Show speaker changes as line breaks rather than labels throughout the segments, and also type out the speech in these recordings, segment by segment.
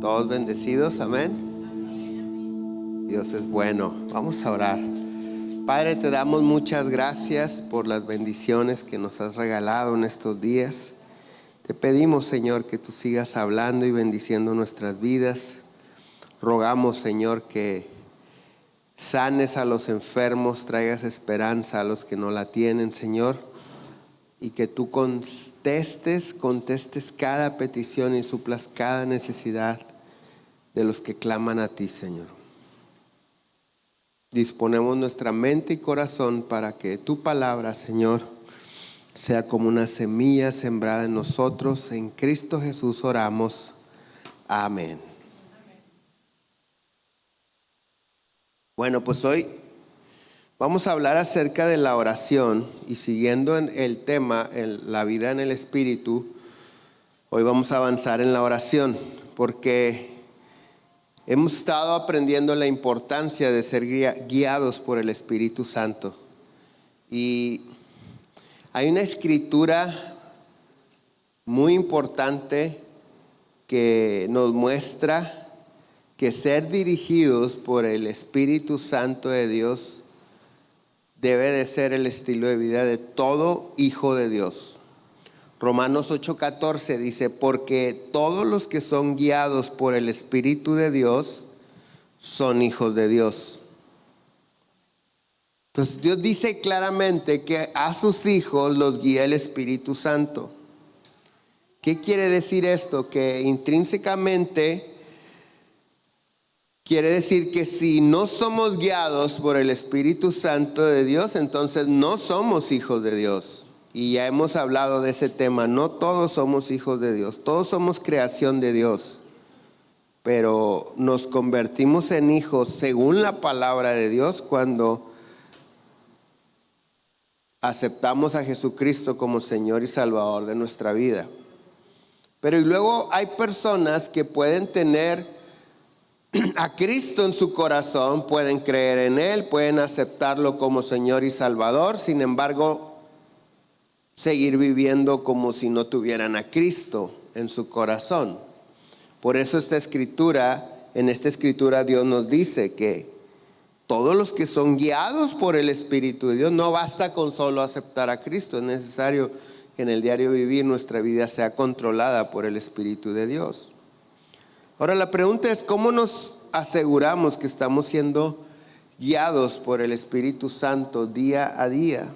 Todos bendecidos, amén. Dios es bueno. Vamos a orar. Padre, te damos muchas gracias por las bendiciones que nos has regalado en estos días. Te pedimos, Señor, que tú sigas hablando y bendiciendo nuestras vidas. Rogamos, Señor, que sanes a los enfermos, traigas esperanza a los que no la tienen, Señor, y que tú contestes cada petición y suplas cada necesidad de los que claman a ti, Señor. Disponemos nuestra mente y corazón para que tu palabra, Señor, sea como una semilla sembrada en nosotros. En Cristo Jesús oramos. Amén. Bueno, pues hoy vamos a hablar acerca de la oración y siguiendo en el tema, la vida en el Espíritu, hoy vamos a avanzar en la oración porque hemos estado aprendiendo la importancia de ser guiados por el Espíritu Santo. Y hay una escritura muy importante que nos muestra que ser dirigidos por el Espíritu Santo de Dios debe de ser el estilo de vida de todo hijo de Dios. Romanos 8:14 dice: porque todos los que son guiados por el Espíritu de Dios son hijos de Dios. Entonces Dios dice claramente que a sus hijos los guía el Espíritu Santo. ¿Qué quiere decir esto? Que intrínsecamente quiere decir que si no somos guiados por el Espíritu Santo de Dios, entonces no somos hijos de Dios. Y ya hemos hablado de ese tema. No todos somos hijos de Dios, todos somos creación de Dios, pero nos convertimos en hijos según la palabra de Dios cuando aceptamos a Jesucristo como Señor y Salvador de nuestra vida. Pero y luego hay personas que pueden tener a Cristo en su corazón, pueden creer en Él, pueden aceptarlo como Señor y Salvador, sin embargo, seguir viviendo como si no tuvieran a Cristo en su corazón. Por eso en esta escritura Dios nos dice que todos los que son guiados por el Espíritu de Dios, no basta con solo aceptar a Cristo, es necesario que en el diario vivir nuestra vida sea controlada por el Espíritu de Dios. Ahora la pregunta es: ¿cómo nos aseguramos que estamos siendo guiados por el Espíritu Santo día a día?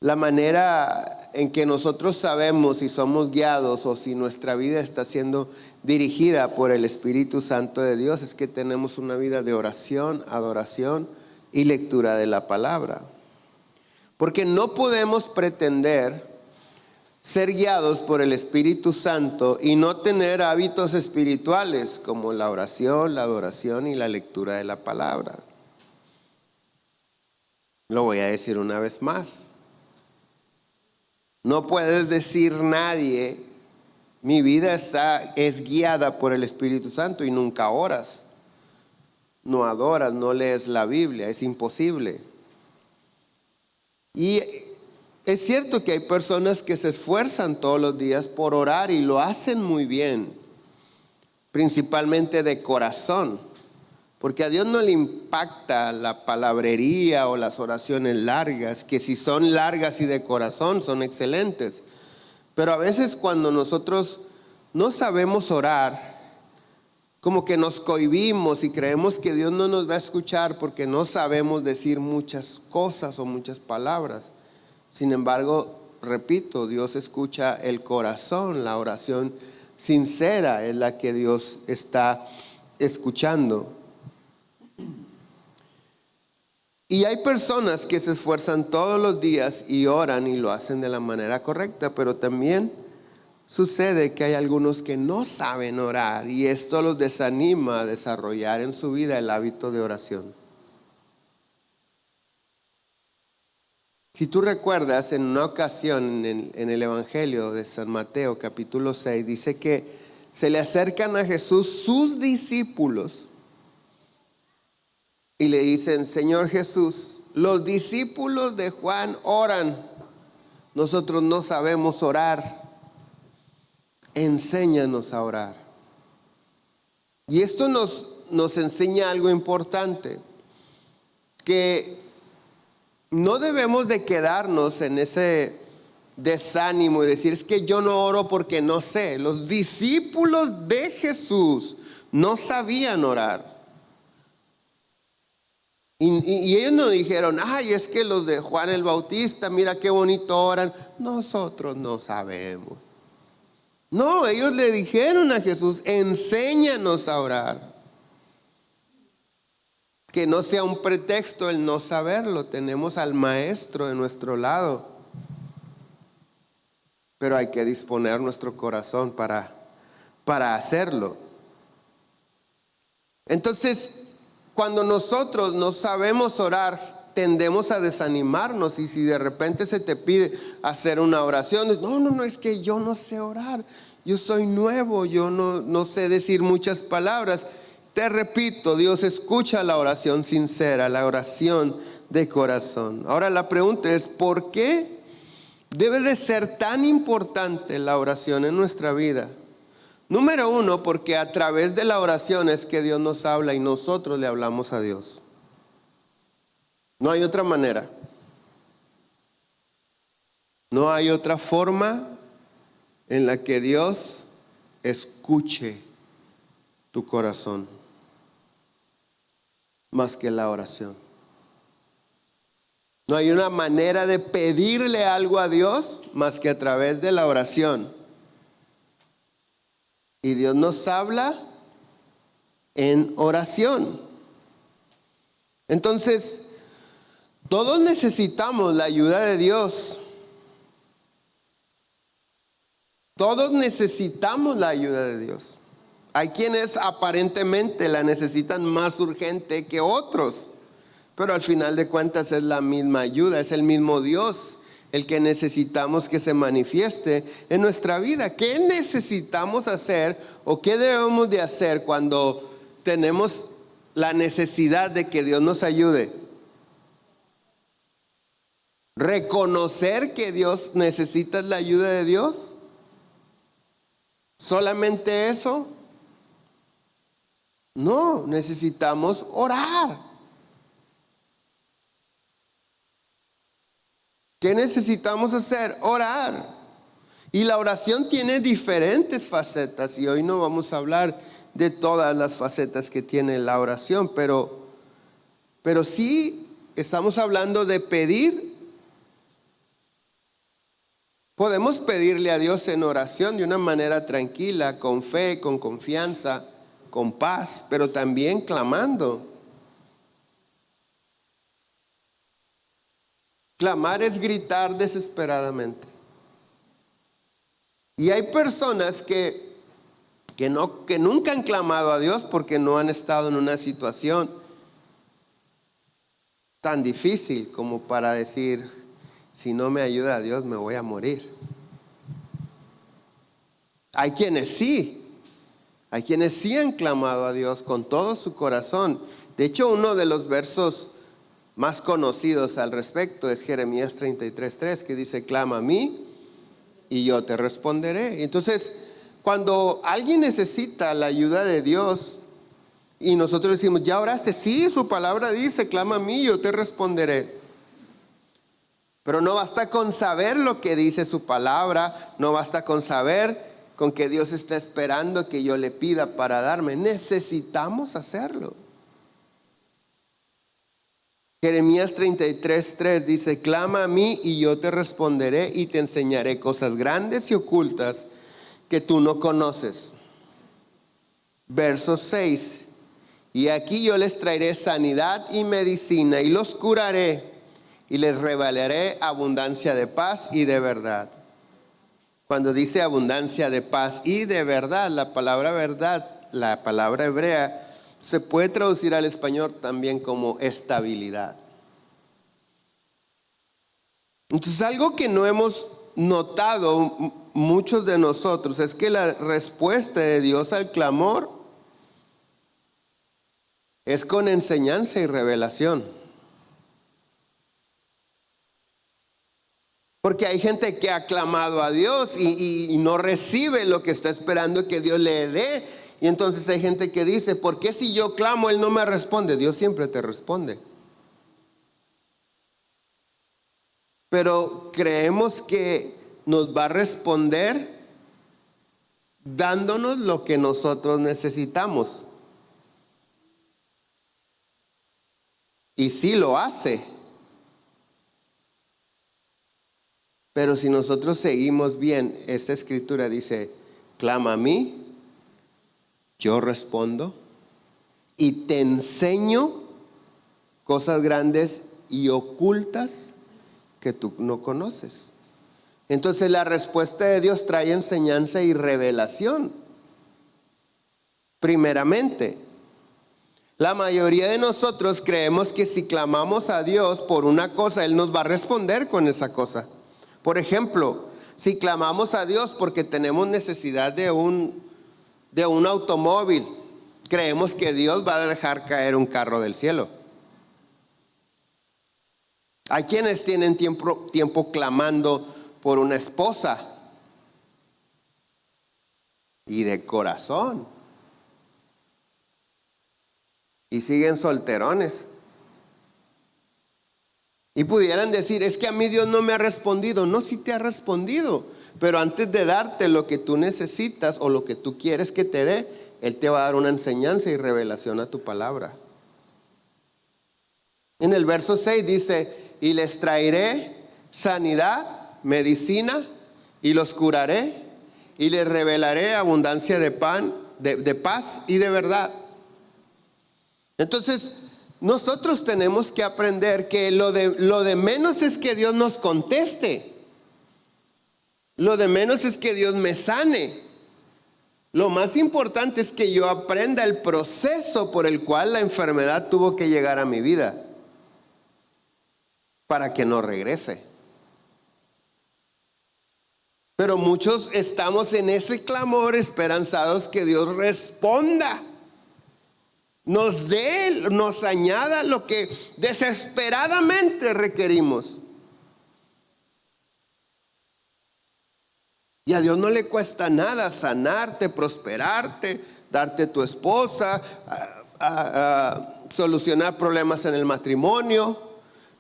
La manera en que nosotros sabemos si somos guiados o si nuestra vida está siendo dirigida por el Espíritu Santo de Dios es que tenemos una vida de oración, adoración y lectura de la palabra. Porque no podemos pretender ser guiados por el Espíritu Santo y no tener hábitos espirituales como la oración, la adoración y la lectura de la palabra. Lo voy a decir una vez más. No puedes decir nadie: mi vida es guiada por el Espíritu Santo, y nunca oras, no adoras, no lees la Biblia. Es imposible. Y es cierto que hay personas que se esfuerzan todos los días por orar y lo hacen muy bien, principalmente de corazón, porque a Dios no le impacta la palabrería o las oraciones largas, que si son largas y de corazón son excelentes. Pero a veces cuando nosotros no sabemos orar, como que nos cohibimos y creemos que Dios no nos va a escuchar porque no sabemos decir muchas cosas o muchas palabras. Sin embargo, repito, Dios escucha el corazón, la oración sincera es la que Dios está escuchando. Y hay personas que se esfuerzan todos los días y oran y lo hacen de la manera correcta, pero también sucede que hay algunos que no saben orar y esto los desanima a desarrollar en su vida el hábito de oración. Si tú recuerdas, en una ocasión en el Evangelio de San Mateo capítulo 6 dice que se le acercan a Jesús sus discípulos y le dicen: Señor Jesús, los discípulos de Juan oran, nosotros no sabemos orar, enséñanos a orar. Y esto nos enseña algo importante, que no debemos de quedarnos en ese desánimo y decir, es que yo no oro porque no sé. Los discípulos de Jesús no sabían orar. Y ellos no dijeron, ay, es que los de Juan el Bautista, mira qué bonito oran. Nosotros no sabemos. No, ellos le dijeron a Jesús, enséñanos a orar. Que no sea un pretexto el no saberlo. Tenemos al Maestro de nuestro lado. Pero hay que disponer nuestro corazón para hacerlo. Entonces, cuando nosotros no sabemos orar, tendemos a desanimarnos. Y si de repente se te pide hacer una oración, no, es que yo no sé orar. Yo soy nuevo, yo no sé decir muchas palabras. Te repito, Dios escucha la oración sincera, la oración de corazón. Ahora la pregunta es, ¿por qué debe de ser tan importante la oración en nuestra vida? Número uno, porque a través de la oración es que Dios nos habla y nosotros le hablamos a Dios. No hay otra manera. No hay otra forma en la que Dios escuche tu corazón más que la oración. No hay una manera de pedirle algo a Dios más que a través de la oración. Y Dios nos habla en oración. Entonces, todos necesitamos la ayuda de Dios. Todos necesitamos la ayuda de Dios. Hay quienes aparentemente la necesitan más urgente que otros, pero al final de cuentas es la misma ayuda, es el mismo Dios el que necesitamos que se manifieste en nuestra vida. ¿Qué necesitamos hacer o qué debemos de hacer cuando tenemos la necesidad de que Dios nos ayude? ¿Reconocer que Dios necesita la ayuda de Dios? ¿Solamente eso? No, necesitamos orar. ¿Qué necesitamos hacer? Orar. Y la oración tiene diferentes facetas y hoy no vamos a hablar de todas las facetas que tiene la oración, pero sí estamos hablando de pedir. Podemos pedirle a Dios en oración de una manera tranquila, con fe, con confianza, con paz, pero también clamando. Clamar es gritar desesperadamente. Y hay personas que nunca han clamado a Dios porque no han estado en una situación tan difícil como para decir, si no me ayuda a Dios me voy a morir. Hay quienes sí han clamado a Dios con todo su corazón. De hecho, uno de los versos más conocidos al respecto es Jeremías 33:3, que dice, clama a mí y yo te responderé. Entonces, cuando alguien necesita la ayuda de Dios y nosotros decimos, ¿ya oraste? Sí, su palabra dice, clama a mí y yo te responderé. Pero no basta con saber lo que dice su palabra, no basta con saber con que Dios está esperando que yo le pida para darme. Necesitamos hacerlo. Jeremías 33:3 dice, clama a mí y yo te responderé y te enseñaré cosas grandes y ocultas que tú no conoces. Verso 6, y aquí yo les traeré sanidad y medicina y los curaré y les revelaré abundancia de paz y de verdad. Cuando dice abundancia de paz y de verdad, la palabra verdad, la palabra hebrea, se puede traducir al español también como estabilidad. Entonces, algo que no hemos notado muchos de nosotros es que la respuesta de Dios al clamor es con enseñanza y revelación. Porque hay gente que ha clamado a Dios y no recibe lo que está esperando que Dios le dé. Y entonces hay gente que dice, ¿por qué si yo clamo Él no me responde? Dios siempre te responde. Pero creemos que nos va a responder dándonos lo que nosotros necesitamos. Y sí lo hace. Pero si nosotros seguimos bien, esta escritura dice, clama a mí, yo respondo y te enseño cosas grandes y ocultas que tú no conoces. Entonces la respuesta de Dios trae enseñanza y revelación. Primeramente, la mayoría de nosotros creemos que si clamamos a Dios por una cosa, Él nos va a responder con esa cosa. Por ejemplo, si clamamos a Dios porque tenemos necesidad de un automóvil, creemos que Dios va a dejar caer un carro del cielo. Hay quienes tienen tiempo clamando por una esposa y de corazón, y siguen solterones. Y pudieran decir, es que a mí Dios no me ha respondido. No, sí te ha respondido, pero antes de darte lo que tú necesitas o lo que tú quieres que te dé, Él te va a dar una enseñanza y revelación a tu palabra. En el verso 6 dice, y les traeré sanidad, medicina, y los curaré, y les revelaré abundancia de paz y de verdad. Entonces, nosotros tenemos que aprender que lo de menos es que Dios nos conteste. Lo de menos es que Dios me sane. Lo más importante es que yo aprenda el proceso por el cual la enfermedad tuvo que llegar a mi vida para que no regrese. Pero muchos estamos en ese clamor esperanzados que Dios responda, nos dé, nos añada lo que desesperadamente requerimos. Y a Dios no le cuesta nada sanarte, prosperarte, darte tu esposa, solucionar problemas en el matrimonio.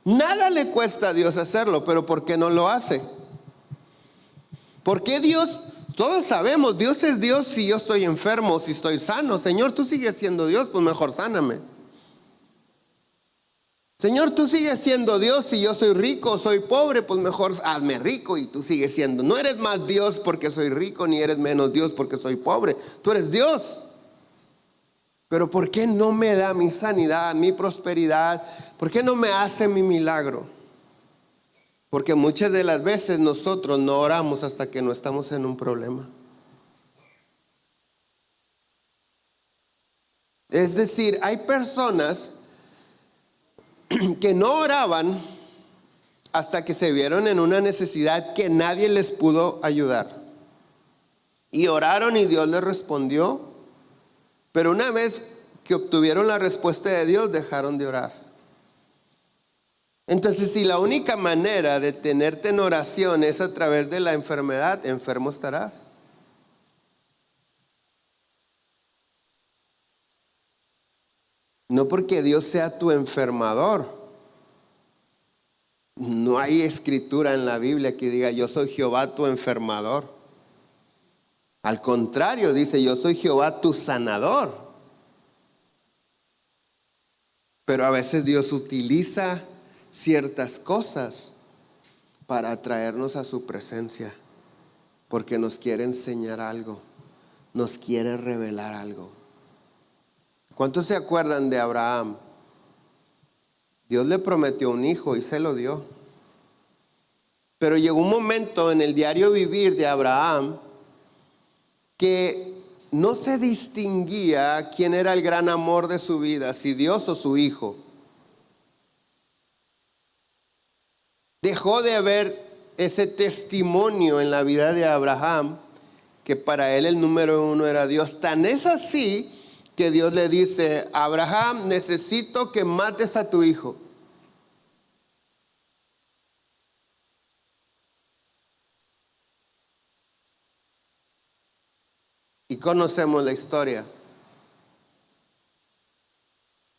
Nada le cuesta a Dios hacerlo, pero ¿por qué no lo hace? ¿Por qué Dios? Todos sabemos, Dios es Dios si yo estoy enfermo, si estoy sano. Señor, tú sigues siendo Dios, pues mejor sáname. Señor, tú sigues siendo Dios si yo soy rico o soy pobre, pues mejor hazme rico y tú sigues siendo. No eres más Dios porque soy rico, ni eres menos Dios porque soy pobre. Tú eres Dios. Pero ¿por qué no me da mi sanidad, mi prosperidad? ¿Por qué no me hace mi milagro? Porque muchas de las veces nosotros no oramos hasta que no estamos en un problema. Es decir, hay personas que no oraban hasta que se vieron en una necesidad que nadie les pudo ayudar. Y oraron y Dios les respondió, pero una vez que obtuvieron la respuesta de Dios, dejaron de orar. Entonces, si la única manera de tenerte en oración es a través de la enfermedad, enfermo estarás. No porque Dios sea tu enfermador. No hay escritura en la Biblia que diga, yo soy Jehová tu enfermador. Al contrario, dice, yo soy Jehová tu sanador. Pero a veces Dios utiliza ciertas cosas para atraernos a su presencia, porque nos quiere enseñar algo, nos quiere revelar algo. ¿Cuántos se acuerdan de Abraham? Dios le prometió un hijo y se lo dio. Pero llegó un momento en el diario vivir de Abraham que no se distinguía quién era el gran amor de su vida, si Dios o su hijo. Dejó de haber ese testimonio en la vida de Abraham, que para él el número uno era Dios. Tan es así que Dios le dice, Abraham, necesito que mates a tu hijo. Y conocemos la historia.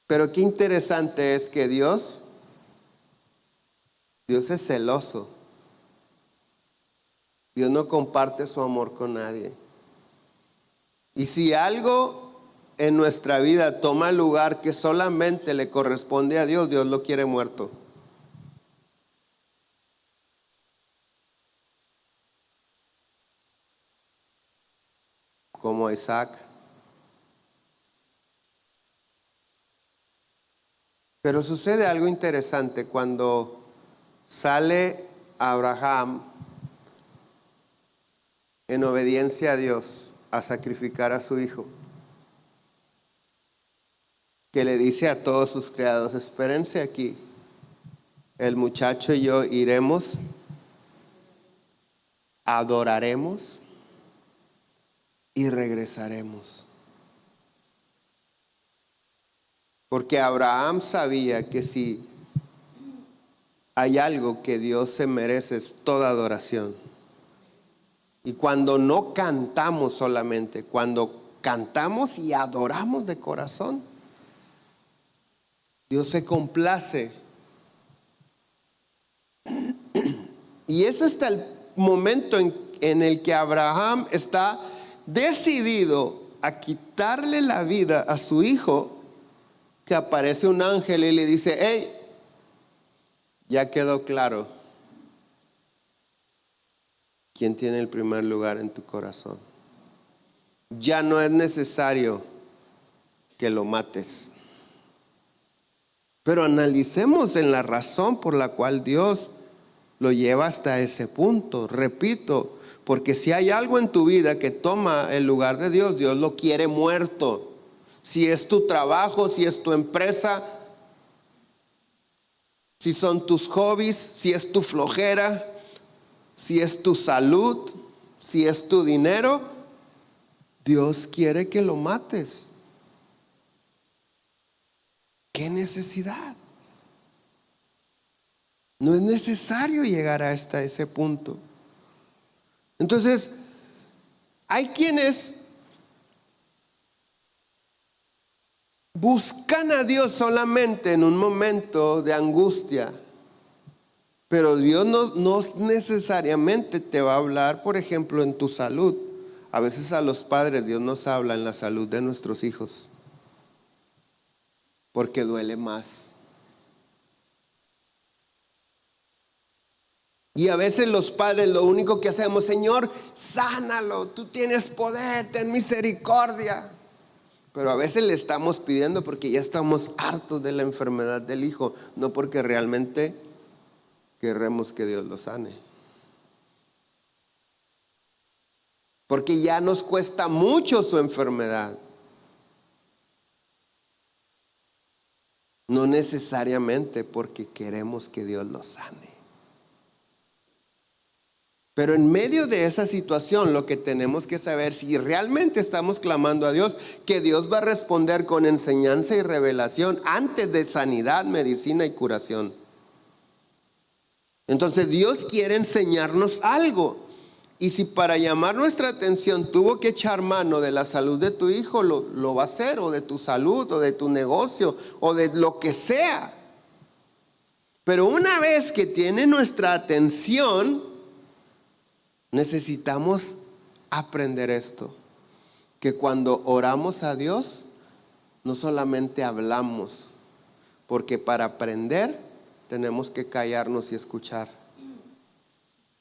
Pero qué interesante es que Dios es celoso. Dios no comparte su amor con nadie. Y si algo en nuestra vida toma el lugar que solamente le corresponde a Dios, Dios lo quiere muerto. Como Isaac. Pero sucede algo interesante cuando sale Abraham en obediencia a Dios a sacrificar a su hijo, que le dice a todos sus criados: espérense aquí, el muchacho y yo iremos, adoraremos y regresaremos. Porque Abraham sabía que si hay algo que Dios se merece es toda adoración. Y cuando no cantamos solamente, cuando cantamos y adoramos de corazón, Dios se complace. Y es hasta el momento en el que Abraham está decidido a quitarle la vida a su hijo, que aparece un ángel y le dice: hey, ya quedó claro quién tiene el primer lugar en tu corazón. Ya no es necesario que lo mates. Pero analicemos en la razón por la cual Dios lo lleva hasta ese punto. Repito, porque si hay algo en tu vida que toma el lugar de Dios, Dios lo quiere muerto. Si es tu trabajo, si es tu empresa, si son tus hobbies, si es tu flojera, si es tu salud, si es tu dinero, Dios quiere que lo mates. ¿Qué necesidad? No es necesario llegar hasta ese punto. Entonces, hay quienes buscan a Dios solamente en un momento de angustia, pero Dios no necesariamente te va a hablar, por ejemplo, en tu salud. A veces a los padres Dios nos habla en la salud de nuestros hijos, porque duele más. Y a veces los padres lo único que hacemos: Señor, sánalo, tú tienes poder, ten misericordia. Pero a veces le estamos pidiendo porque ya estamos hartos de la enfermedad del hijo, no porque realmente queremos que Dios lo sane. Porque ya nos cuesta mucho su enfermedad. No necesariamente porque queremos que Dios lo sane. Pero en medio de esa situación, lo que tenemos que saber, si realmente estamos clamando a Dios, que Dios va a responder con enseñanza y revelación antes de sanidad, medicina y curación. Entonces Dios quiere enseñarnos algo. Y si para llamar nuestra atención tuvo que echar mano de la salud de tu hijo, lo va a hacer, o de tu salud, o de tu negocio, o de lo que sea. Pero una vez que tiene nuestra atención, necesitamos aprender esto: que cuando oramos a Dios, no solamente hablamos, porque para aprender tenemos que callarnos y escuchar.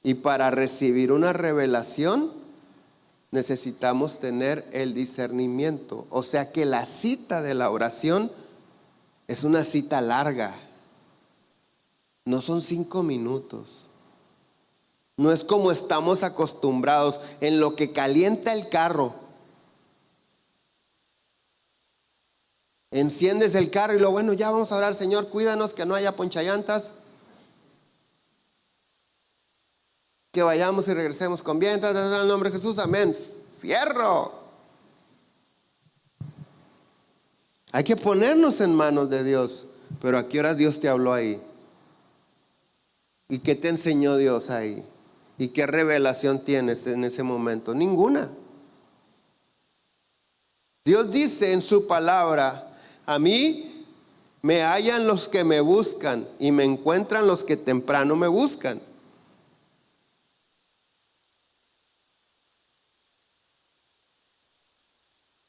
Y para recibir una revelación necesitamos tener el discernimiento. O sea que la cita de la oración es una cita larga. No son 5 minutos. No es como estamos acostumbrados en lo que calienta el carro. Enciendes el carro y lo bueno, ya vamos a orar: Señor, cuídanos que no haya ponchallantas, que vayamos y regresemos con bien, en el nombre de Jesús, amén. Fierro. Hay que ponernos en manos de Dios. Pero ¿a qué hora Dios te habló ahí? ¿Y qué te enseñó Dios ahí? ¿Y qué revelación tienes en ese momento? Ninguna. Dios dice en su palabra: a mí me hallan los que me buscan y me encuentran los que temprano me buscan.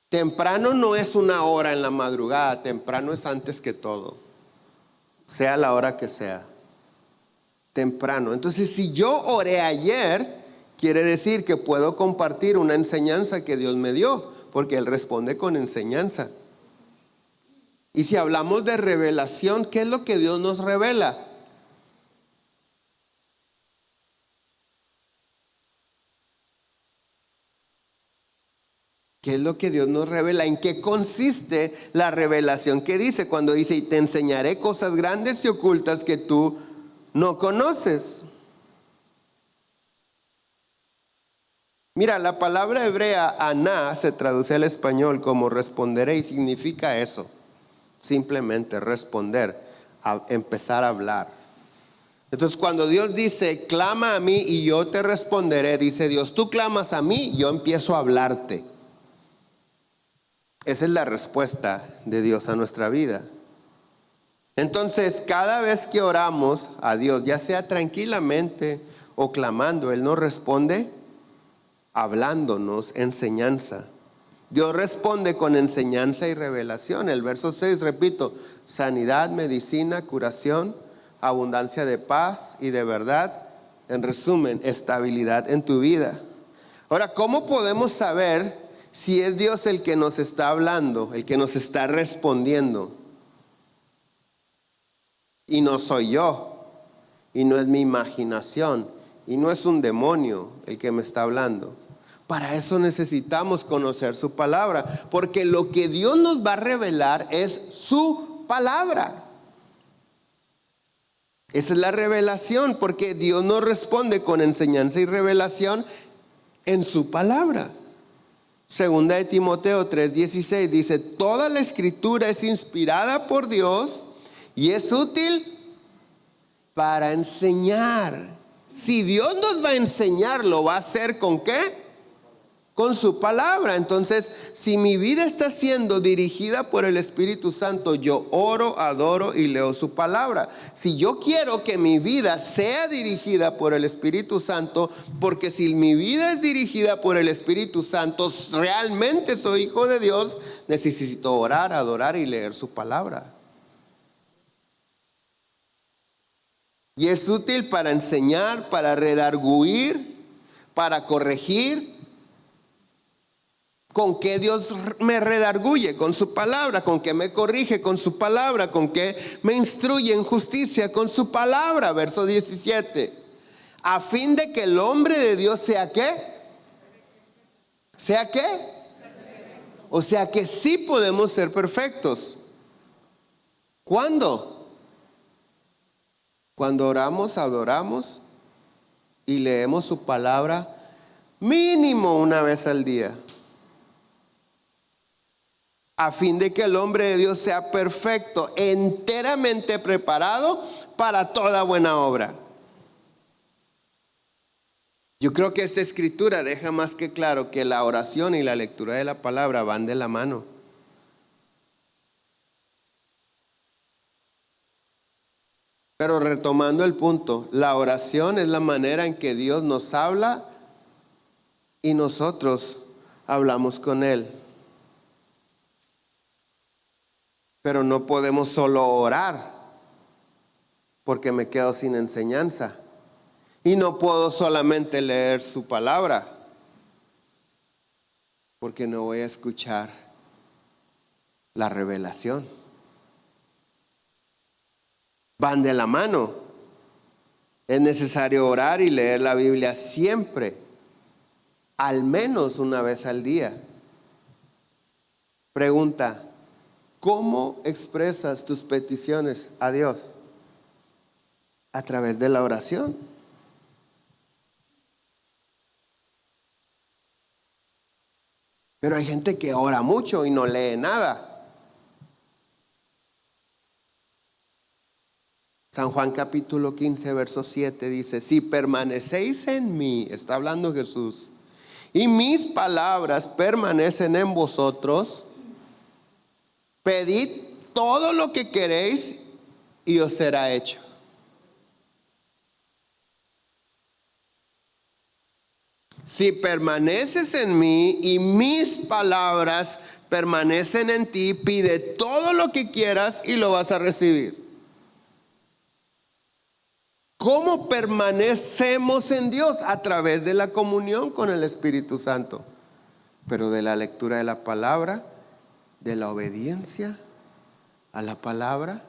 Temprano no es una hora en la madrugada, temprano es antes que todo, sea la hora que sea. Temprano. Entonces, si yo oré ayer, quiere decir que puedo compartir una enseñanza que Dios me dio, porque Él responde con enseñanza. Y si hablamos de revelación, ¿qué es lo que Dios nos revela? ¿Qué es lo que Dios nos revela? ¿En qué consiste la revelación? ¿Qué dice cuando dice: y te enseñaré cosas grandes y ocultas que tú no conoces? Mira, la palabra hebrea aná se traduce al español como responderé, y significa eso, simplemente responder, empezar a hablar. Entonces, cuando Dios dice: clama a mí y yo te responderé, dice Dios: tú clamas a mí, yo empiezo a hablarte. Esa es la respuesta de Dios a nuestra vida. Entonces, cada vez que oramos a Dios, ya sea tranquilamente o clamando, Él nos responde hablándonos enseñanza. Dios responde con enseñanza y revelación. El verso 6, repito: sanidad, medicina, curación, abundancia de paz y de verdad. En resumen, estabilidad en tu vida. Ahora, ¿cómo podemos saber si es Dios el que nos está hablando, el que nos está respondiendo? Y no soy yo, y no es mi imaginación, y no es un demonio el que me está hablando. Para eso necesitamos conocer su palabra, porque lo que Dios nos va a revelar es su palabra. Esa es la revelación, porque Dios nos responde con enseñanza y revelación en su palabra. Segunda de Timoteo 3:16 dice: toda la escritura es inspirada por Dios y es útil para enseñar. Si Dios nos va a enseñar, ¿lo va a hacer con qué? Con su palabra. Entonces, si mi vida está siendo dirigida por el Espíritu Santo, yo oro, adoro y leo su palabra. Si yo quiero que mi vida sea dirigida por el Espíritu Santo, porque si mi vida es dirigida por el Espíritu Santo, realmente soy hijo de Dios, necesito orar, adorar y leer su palabra. Y es útil para enseñar, para redarguir, para corregir. ¿Con qué Dios me redarguye? Con su palabra. ¿Con qué me corrige? Con su palabra. ¿Con qué me instruye en justicia? Con su palabra. Verso 17. A fin de que el hombre de Dios sea ¿qué? ¿Sea qué? O sea que sí podemos ser perfectos. ¿Cuándo? Cuando oramos, adoramos y leemos su palabra mínimo una vez al día. A fin de que el hombre de Dios sea perfecto, enteramente preparado para toda buena obra. Yo creo que esta escritura deja más que claro que la oración y la lectura de la palabra van de la mano. Pero retomando el punto, la oración es la manera en que Dios nos habla y nosotros hablamos con Él. Pero no podemos solo orar, porque me quedo sin enseñanza. Y no puedo solamente leer su palabra, porque no voy a escuchar la revelación. Van de la mano. Es necesario orar y leer la Biblia siempre, al menos una vez al día. Pregunta: ¿cómo expresas tus peticiones a Dios? A través de la oración. Pero hay gente que ora mucho y no lee nada. San Juan capítulo 15, verso 7 dice: si permanecéis en mí, está hablando Jesús, y mis palabras permanecen en vosotros, Pedid todo lo que queréis y os será hecho. Si permaneces en mí y mis palabras permanecen en ti, pide todo lo que quieras y lo vas a recibir. ¿Cómo permanecemos en Dios? A través de la comunión con el Espíritu Santo, pero de la lectura de la palabra, de la obediencia a la palabra.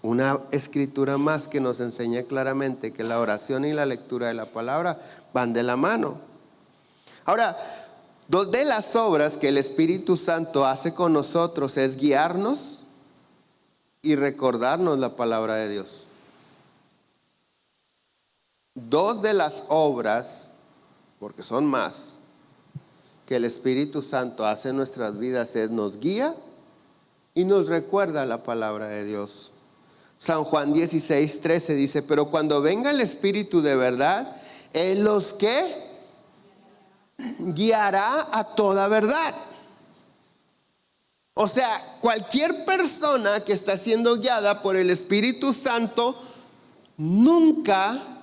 Una escritura más que nos enseña claramente que la oración y la lectura de la palabra van de la mano. Ahora, dos de las obras que el Espíritu Santo hace con nosotros es guiarnos y recordarnos la palabra de Dios. Dos de las obras, porque son más, que el Espíritu Santo hace en nuestras vidas es nos guía y nos recuerda la palabra de Dios. San Juan 16:13 dice: pero cuando venga el Espíritu de verdad, Él los que guiará a toda verdad. O sea, cualquier persona que está siendo guiada por el Espíritu Santo nunca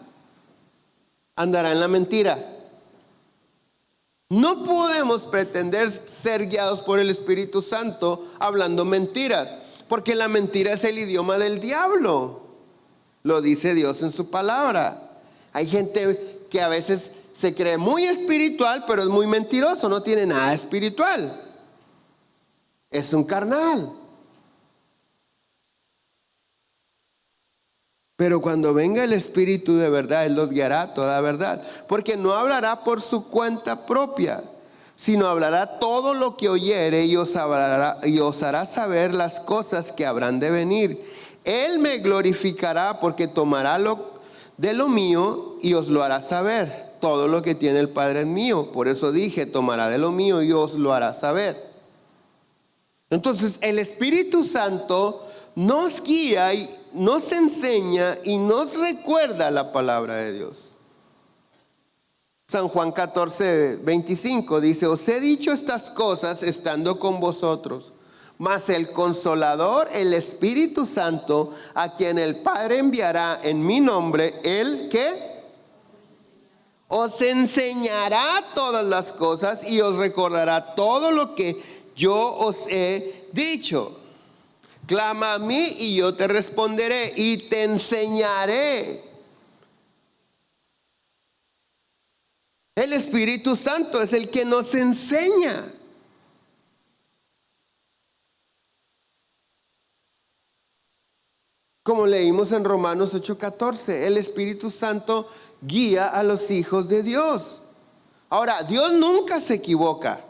andará en la mentira. No podemos pretender ser guiados por el Espíritu Santo hablando mentiras, porque la mentira es el idioma del diablo. Lo dice Dios en su palabra. Hay gente que a veces se cree muy espiritual, pero es muy mentiroso, no tiene nada espiritual. Es un carnal. Pero cuando venga el Espíritu de verdad, Él los guiará a toda verdad, porque no hablará por su cuenta propia, sino hablará todo lo que oyere y os hará saber las cosas que habrán de venir. Él me glorificará, porque tomará de lo mío y os lo hará saber. Todo lo que tiene el Padre es mío. Por eso dije, tomará de lo mío y os lo hará saber. Entonces el Espíritu Santo nos guía y nos enseña y nos recuerda la palabra de Dios. San Juan 14:25 dice: os he dicho estas cosas estando con vosotros, mas el Consolador, el Espíritu Santo, a quien el Padre enviará en mi nombre, Él que os enseñará todas las cosas y os recordará todo lo que yo os he dicho. Clama a mí y yo te responderé y te enseñaré. El Espíritu Santo es el que nos enseña. Como leímos en Romanos 8:14, el Espíritu Santo guía a los hijos de Dios. Ahora, Dios nunca se equivoca.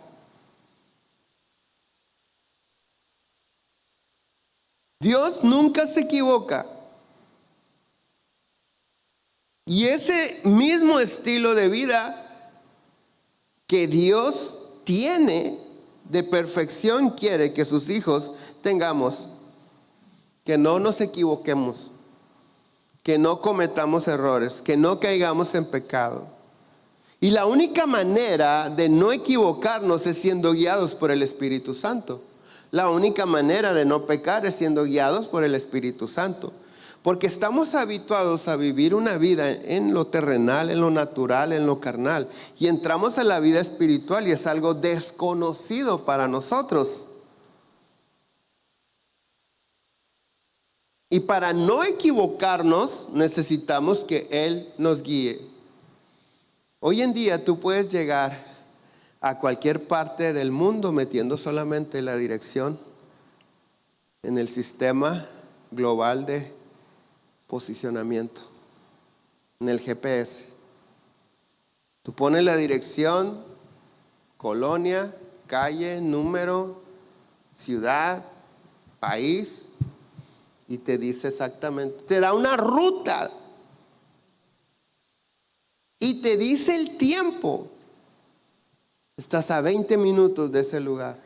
Dios nunca se equivoca. Y ese mismo estilo de vida que Dios tiene de perfección quiere que sus hijos tengamos. Que no nos equivoquemos, que no cometamos errores, que no caigamos en pecado. Y la única manera de no equivocarnos es siendo guiados por el Espíritu Santo. La única manera de no pecar es siendo guiados por el Espíritu Santo. Porque estamos habituados a vivir una vida en lo terrenal, en lo natural, en lo carnal. Y entramos a la vida espiritual y es algo desconocido para nosotros. Y para no equivocarnos necesitamos que Él nos guíe. Hoy en día tú puedes llegar a cualquier parte del mundo metiendo solamente la dirección en el sistema global de posicionamiento, en el GPS. Tú pones la dirección, colonia, calle, número, ciudad, país, y te dice exactamente, te da una ruta y te dice el tiempo. Estás a 20 minutos de ese lugar.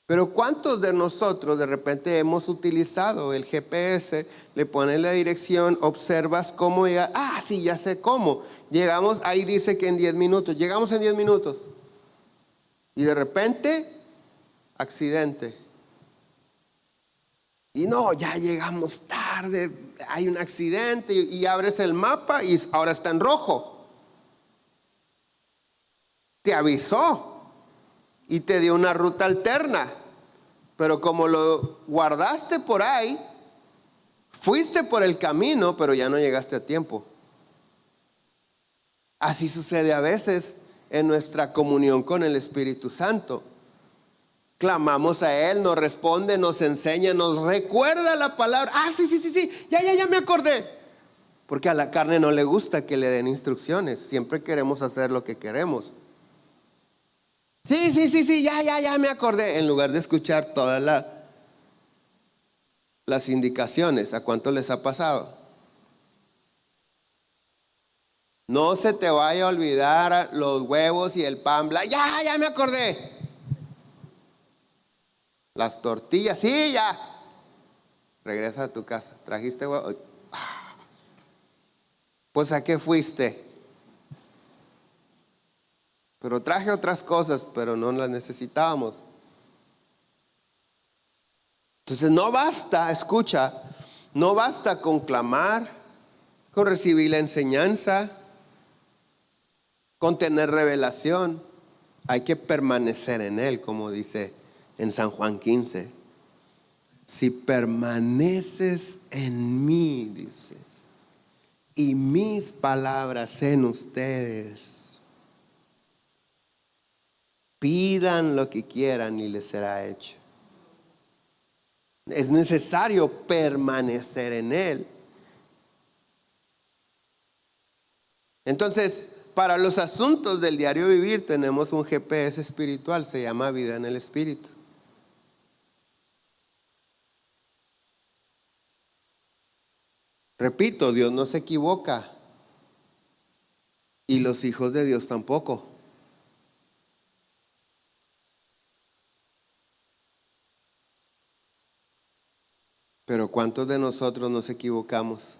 Pero ¿cuántos de nosotros de repente hemos utilizado el GPS? Le pones la dirección, observas cómo llegar. Ah, sí, ya sé cómo. Llegamos, ahí dice que en 10 minutos. Llegamos en 10 minutos. Y de repente, accidente. Y no, ya llegamos tarde, hay un accidente y abres el mapa y ahora está en rojo. Te avisó y te dio una ruta alterna, pero como lo guardaste por ahí, fuiste por el camino, pero ya no llegaste a tiempo. Así sucede a veces en nuestra comunión con el Espíritu Santo. Clamamos a Él, nos responde, nos enseña, nos recuerda la palabra. Ah, sí, ya me acordé. Porque a la carne no le gusta que le den instrucciones. Siempre queremos hacer lo que queremos. Sí, ya me acordé. En lugar de escuchar todas las indicaciones. ¿A cuánto les ha pasado? No se te vaya a olvidar los huevos y el pan blanco. Ya me acordé. Las tortillas, sí, ya. Regresa a tu casa. ¿Trajiste huevos? Pues ¿a qué fuiste? Pero traje otras cosas, pero no las necesitábamos. Entonces no basta, escucha, no basta con clamar, con recibir la enseñanza, con tener revelación. Hay que permanecer en Él, como dice en San Juan 15. Si permaneces en mí, dice, y mis palabras en ustedes, pidan lo que quieran y les será hecho. Es necesario permanecer en Él. Entonces, para los asuntos del diario vivir tenemos un GPS espiritual, se llama vida en el Espíritu. Repito, Dios no se equivoca y los hijos de Dios tampoco. Pero ¿cuántos de nosotros nos equivocamos?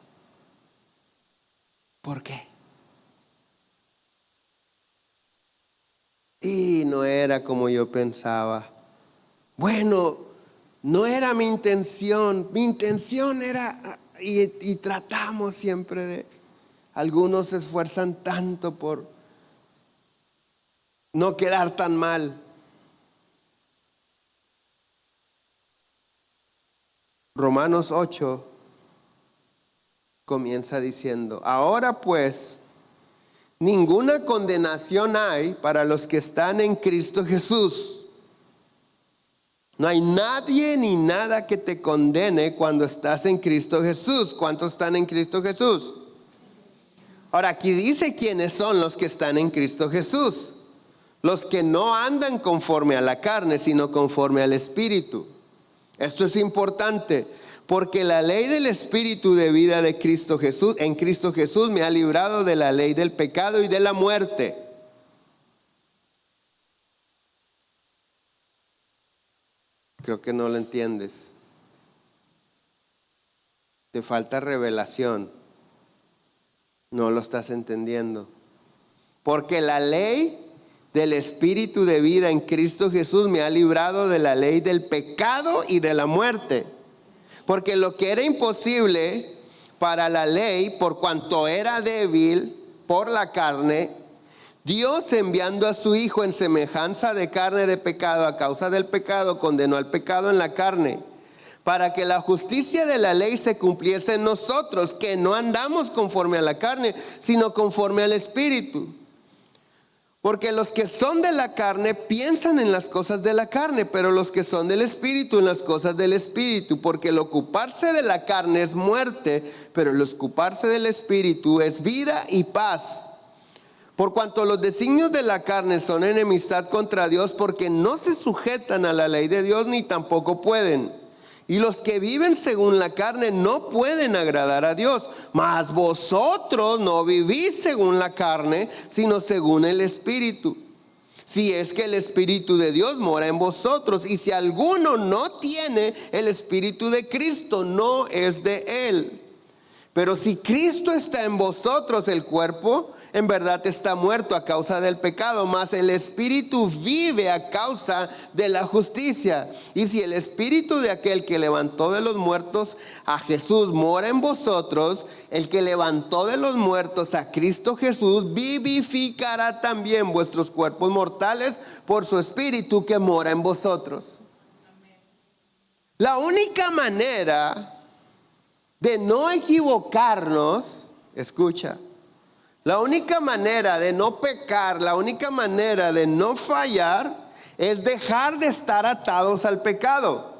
¿Por qué? Y no era como yo pensaba. Bueno, no era mi intención. Mi intención era, y tratamos siempre de, algunos se esfuerzan tanto por no quedar tan mal. Romanos 8 comienza diciendo: ahora pues, ninguna condenación hay para los que están en Cristo Jesús. No hay nadie ni nada que te condene cuando estás en Cristo Jesús. ¿Cuántos están en Cristo Jesús? Ahora aquí dice quiénes son los que están en Cristo Jesús. Los que no andan conforme a la carne, sino conforme al Espíritu. Esto es importante, porque la ley del Espíritu de vida de Cristo Jesús, en Cristo Jesús, me ha librado de la ley del pecado y de la muerte. Creo que no lo entiendes. Te falta revelación. No lo estás entendiendo. Porque la ley del Espíritu de vida en Cristo Jesús me ha librado de la ley del pecado y de la muerte. Porque lo que era imposible para la ley, por cuanto era débil por la carne, Dios, enviando a su Hijo en semejanza de carne de pecado, a causa del pecado, condenó al pecado en la carne, para que la justicia de la ley se cumpliese en nosotros, que no andamos conforme a la carne, sino conforme al Espíritu. Porque los que son de la carne piensan en las cosas de la carne, pero los que son del Espíritu en las cosas del Espíritu. Porque el ocuparse de la carne es muerte, pero el ocuparse del Espíritu es vida y paz. Por cuanto los designios de la carne son enemistad contra Dios, porque no se sujetan a la ley de Dios ni tampoco pueden. Y los que viven según la carne no pueden agradar a Dios. Mas vosotros no vivís según la carne, sino según el Espíritu. si es que el Espíritu de Dios mora en vosotros. Y si alguno no tiene el Espíritu de Cristo, no es de él. Pero si Cristo está en vosotros, el cuerpo en verdad está muerto a causa del pecado, mas el Espíritu vive a causa de la justicia. Y si el Espíritu de aquel que levantó de los muertos a Jesús mora en vosotros, el que levantó de los muertos a Cristo Jesús vivificará también vuestros cuerpos mortales por su Espíritu que mora en vosotros. La única manera de no equivocarnos, escucha, la única manera de no pecar, la única manera de no fallar es dejar de estar atados al pecado.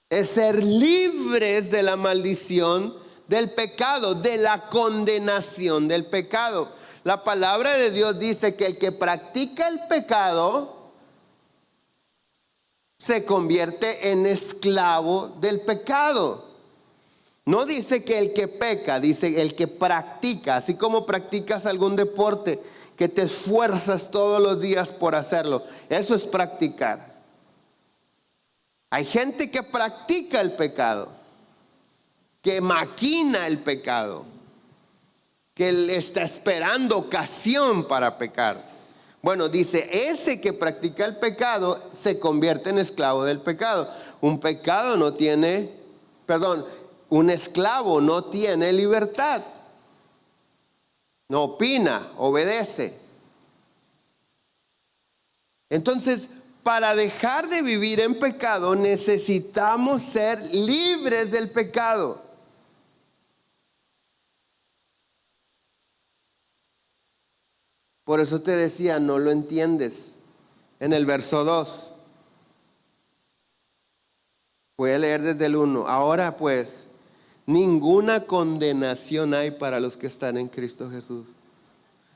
Es ser libres de la maldición del pecado, de la condenación del pecado. La palabra de Dios dice que el que practica el pecado se convierte en esclavo del pecado. No dice que el que peca, dice el que practica. Así como practicas algún deporte, que te esfuerzas todos los días por hacerlo. Eso es practicar. Hay gente que practica el pecado, que maquina el pecado, que le está esperando ocasión para pecar. Bueno, dice, ese que practica el pecado se convierte en esclavo del pecado. Un esclavo no tiene libertad. No opina, obedece. Entonces, para dejar de vivir en pecado, necesitamos ser libres del pecado. Por eso te decía, no lo entiendes. En el verso 2. Voy a leer desde el 1. Ahora pues, ninguna condenación hay para los que están en Cristo Jesús.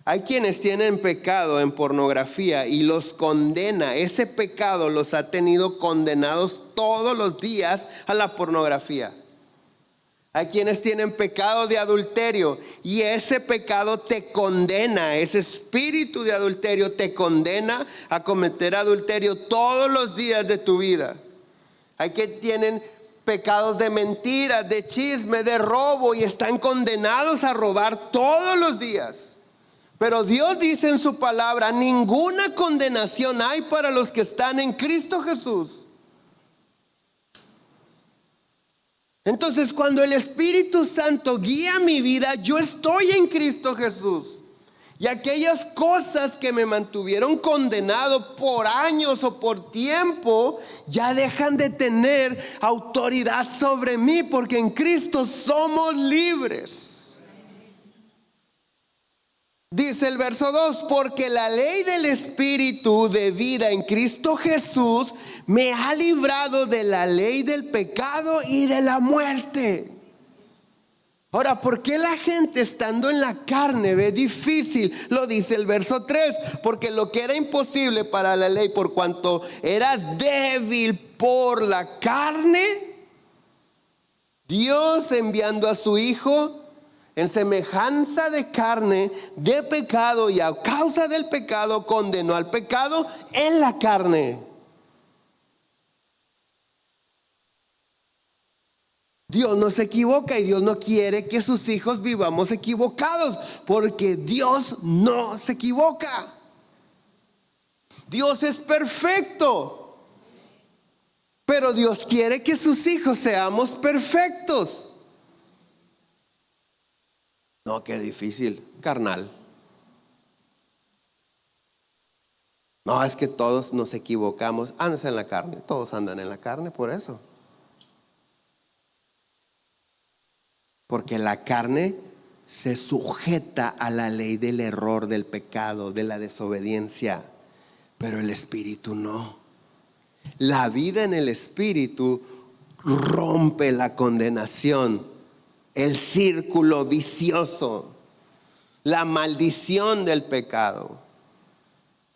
Hay quienes tienen pecado en pornografía y los condena. Ese pecado los ha tenido condenados todos los días a la pornografía. Hay quienes tienen pecado de adulterio y ese pecado te condena, ese espíritu de adulterio te condena a cometer adulterio todos los días de tu vida. Hay que tienen pecados de mentiras, de chisme, de robo y están condenados a robar todos los días. Pero Dios dice en su palabra, ninguna condenación hay para los que están en Cristo Jesús. Entonces, cuando el Espíritu Santo guía mi vida, yo estoy en Cristo Jesús. Y aquellas cosas que me mantuvieron condenado por años o por tiempo, ya dejan de tener autoridad sobre mí, porque en Cristo somos libres. Dice el verso 2, porque la ley del Espíritu de vida en Cristo Jesús me ha librado de la ley del pecado y de la muerte. Ahora, ¿por qué la gente estando en la carne ve difícil? Lo dice el verso 3, porque lo que era imposible para la ley por cuanto era débil por la carne, Dios enviando a su Hijo en semejanza de carne, de pecado, y a causa del pecado condenó al pecado en la carne. Dios no se equivoca y Dios no quiere que sus hijos vivamos equivocados, porque Dios no se equivoca. Dios es perfecto, pero Dios quiere que sus hijos seamos perfectos. No, qué difícil, carnal. No, es que todos nos equivocamos. Andas en la carne, todos andan en la carne por eso. Porque la carne se sujeta a la ley del error, del pecado, de la desobediencia. Pero el Espíritu no. La vida en el Espíritu rompe la condenación, el círculo vicioso, la maldición del pecado.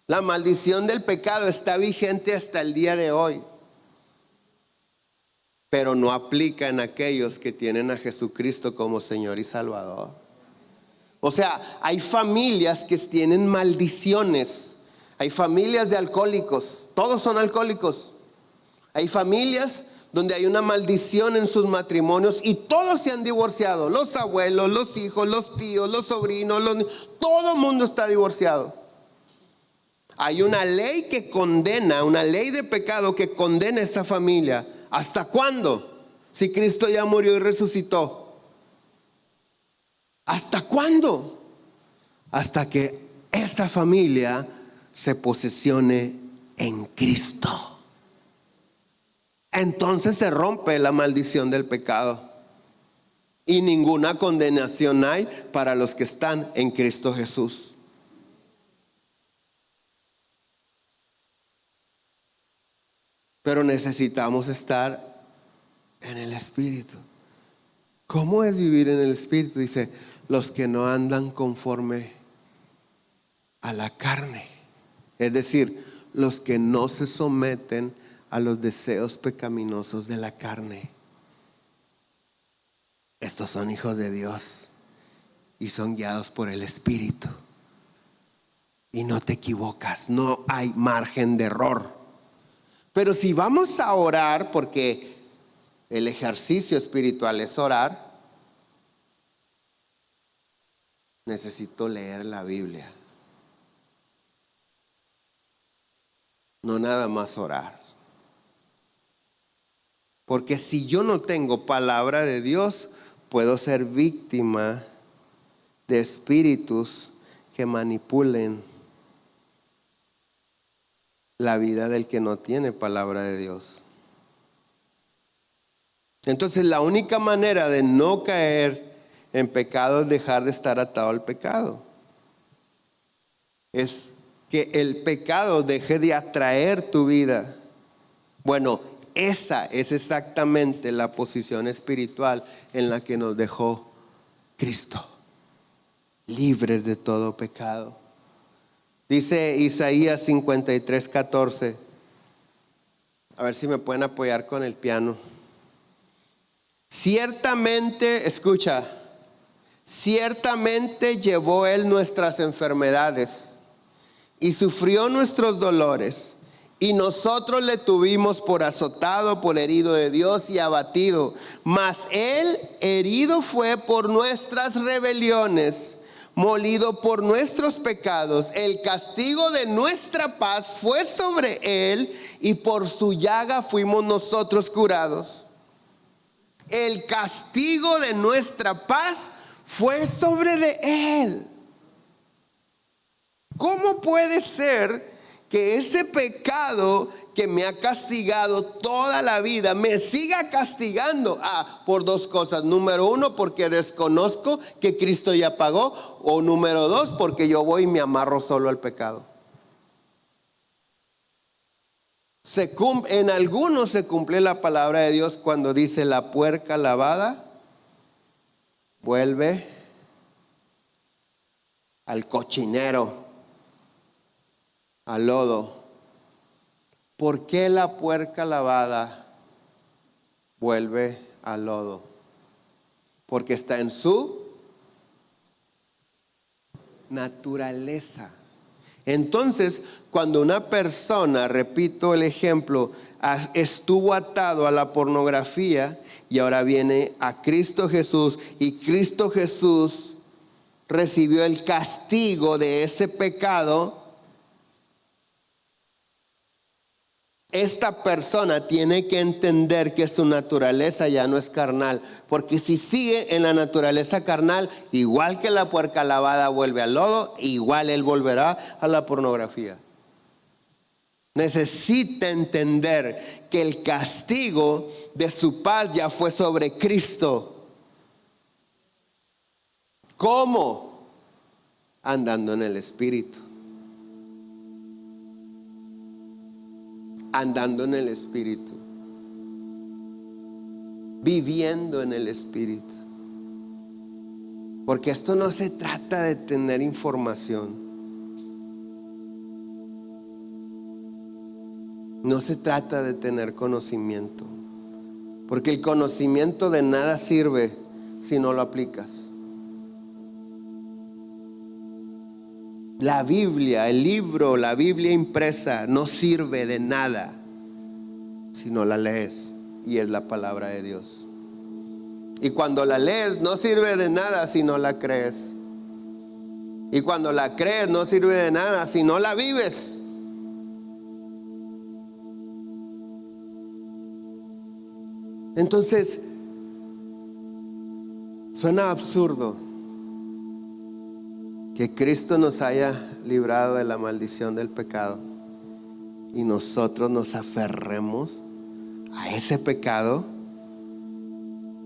La maldición del pecado está vigente hasta el día de hoy, pero no aplica en aquellos que tienen a Jesucristo como Señor y Salvador. O sea, hay familias que tienen maldiciones. Hay familias de alcohólicos. Todos son alcohólicos. Hay familias donde hay una maldición en sus matrimonios y todos se han divorciado. Los abuelos, los hijos, los tíos, los sobrinos, todo el mundo está divorciado. Hay una ley que condena, una ley de pecado que condena a esa familia. ¿Hasta cuándo? Si Cristo ya murió y resucitó. ¿Hasta cuándo? Hasta que esa familia se posesione en Cristo. Entonces se rompe la maldición del pecado. Y ninguna condenación hay para los que están en Cristo Jesús. Pero necesitamos estar en el Espíritu. ¿Cómo es vivir en el Espíritu? Dice, los que no andan conforme a la carne. Es decir, los que no se someten a los deseos pecaminosos de la carne. Estos son hijos de Dios y son guiados por el Espíritu. Y no te equivocas, no hay margen de error. Pero si vamos a orar, porque el ejercicio espiritual es orar, necesito leer la Biblia. No nada más orar. Porque si yo no tengo palabra de Dios, puedo ser víctima de espíritus que manipulen la vida del que no tiene palabra de Dios. Entonces la única manera de no caer en pecado es dejar de estar atado al pecado. Es que el pecado deje de atraer tu vida. Bueno, esa es exactamente la posición espiritual en la que nos dejó Cristo, libres de todo pecado. Dice Isaías 53:14. A ver si me pueden apoyar con el piano. Ciertamente, escucha, ciertamente llevó Él nuestras enfermedades y sufrió nuestros dolores, y nosotros le tuvimos por azotado, por herido de Dios y abatido. Mas Él herido fue por nuestras rebeliones, molido por nuestros pecados. El castigo de nuestra paz fue sobre Él, y por su llaga fuimos nosotros curados. El castigo de nuestra paz fue sobre de Él. ¿Cómo puede ser que ese pecado que me ha castigado toda la vida me siga castigando? Por dos cosas. Número uno, porque desconozco que Cristo ya pagó. O número dos, porque yo voy y me amarro solo al pecado. En algunos se cumple la palabra de Dios cuando dice: la puerca lavada vuelve al cochinero, al lodo. ¿Por qué la puerca lavada vuelve al lodo? Porque está en su naturaleza. Entonces, cuando una persona, repito el ejemplo, estuvo atado a la pornografía y ahora viene a Cristo Jesús, y Cristo Jesús recibió el castigo de ese pecado, esta persona tiene que entender que su naturaleza ya no es carnal, porque si sigue en la naturaleza carnal, igual que la puerca lavada vuelve al lodo, igual él volverá a la pornografía. Necesita entender que el castigo de su paz ya fue sobre Cristo. ¿Cómo? Andando en el Espíritu. Andando en el Espíritu, viviendo en el Espíritu. Porque esto no se trata de tener información, no se trata de tener conocimiento, porque el conocimiento de nada sirve si no lo aplicas. La Biblia, el libro, la Biblia impresa no sirve de nada si no la lees, y es la palabra de Dios. Y cuando la lees no sirve de nada si no la crees. Y cuando la crees no sirve de nada si no la vives. Entonces, suena absurdo que Cristo nos haya librado de la maldición del pecado y nosotros nos aferremos a ese pecado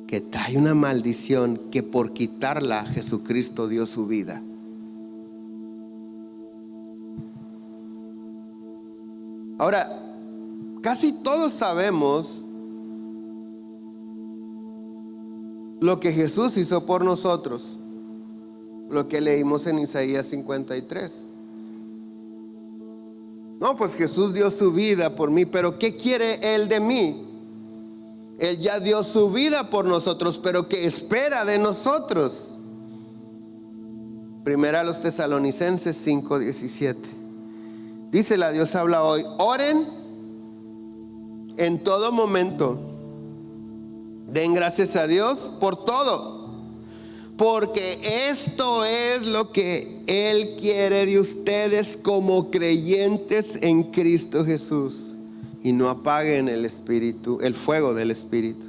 que trae una maldición, que por quitarla Jesucristo dio su vida. Ahora, casi todos sabemos lo que Jesús hizo por nosotros, lo que leímos en Isaías 53. No, pues Jesús dio su vida por mí, pero ¿qué quiere Él de mí? Él ya dio su vida por nosotros, pero ¿qué espera de nosotros? Primera a los Tesalonicenses 5:17. Dice la Dios habla hoy: oren en todo momento, den gracias a Dios por todo, porque esto es lo que Él quiere de ustedes como creyentes en Cristo Jesús. Y no apaguen el espíritu, el fuego del espíritu.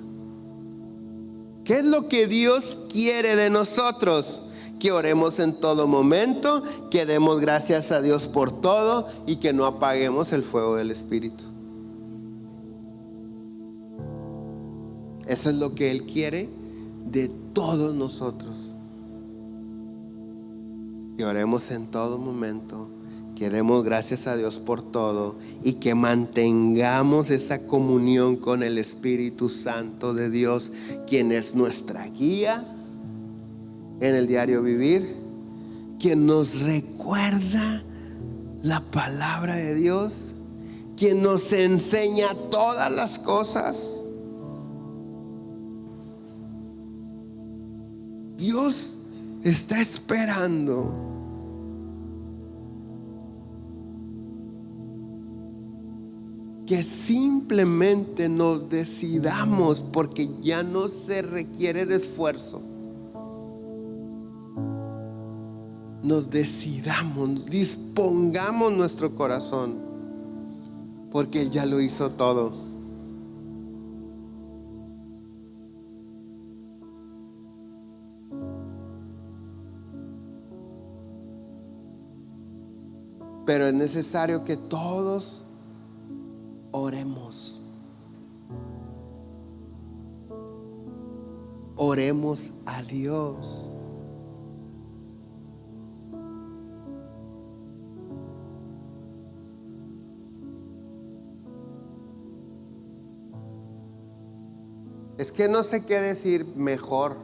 ¿Qué es lo que Dios quiere de nosotros? Que oremos en todo momento, que demos gracias a Dios por todo y que no apaguemos el fuego del espíritu. Eso es lo que Él quiere de todos nosotros. Que oremos en todo momento, que demos gracias a Dios por todo y que mantengamos esa comunión con el Espíritu Santo de Dios, quien es nuestra guía en el diario vivir, quien nos recuerda la palabra de Dios, quien nos enseña todas las cosas. Dios está esperando que simplemente nos decidamos, porque ya no se requiere de esfuerzo. Nos decidamos, dispongamos nuestro corazón, porque Él ya lo hizo todo. Pero es necesario que todos oremos. Oremos a Dios. Es que no sé qué decir mejor.